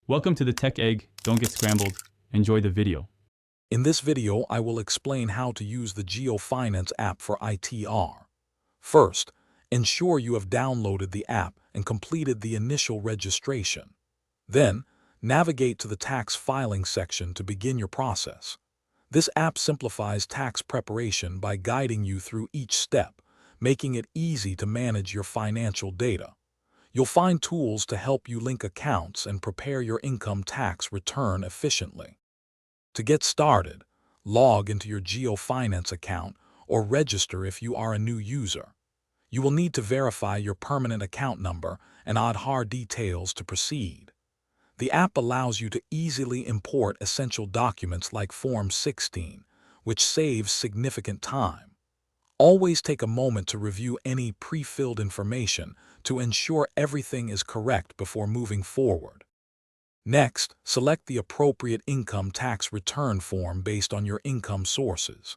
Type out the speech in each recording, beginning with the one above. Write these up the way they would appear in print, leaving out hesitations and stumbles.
Welcome to the Tech Egg. Don't get scrambled. Enjoy the video. In this video, I will explain how to use the Jio Finance app for ITR. First, ensure you have downloaded the app and completed the initial registration. Then, navigate to the tax filing section to begin your process. This app simplifies tax preparation by guiding you through each step, making it easy to manage your financial data. You'll find tools to help you link accounts and prepare your income tax return efficiently. To get started, log into your Jio Finance account or register if you are a new user. You will need to verify your permanent account number and Aadhaar details to proceed. The app allows you to easily import essential documents like Form 16, which saves significant time. Always take a moment to review any pre-filled information to ensure everything is correct before moving forward. Next, select the appropriate income tax return form based on your income sources.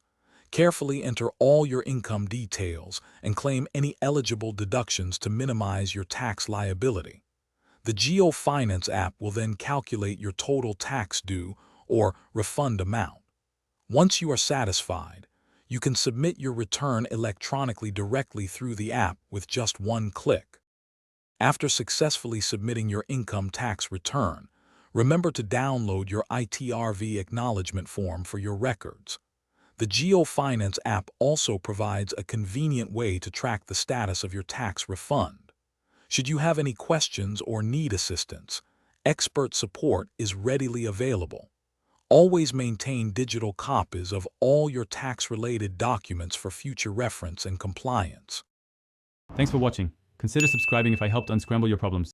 Carefully enter all your income details and claim any eligible deductions to minimize your tax liability. The Jio Finance app will then calculate your total tax due or refund amount. Once you are satisfied, you can submit your return electronically directly through the app with just one click. After successfully submitting your income tax return, remember to download your ITR acknowledgement form for your records. The Jio Finance app also provides a convenient way to track the status of your tax refund. Should you have any questions or need assistance, expert support is readily available. Always maintain digital copies of all your tax-related documents for future reference and compliance. Thanks for watching. Consider subscribing if I helped unscramble your problems.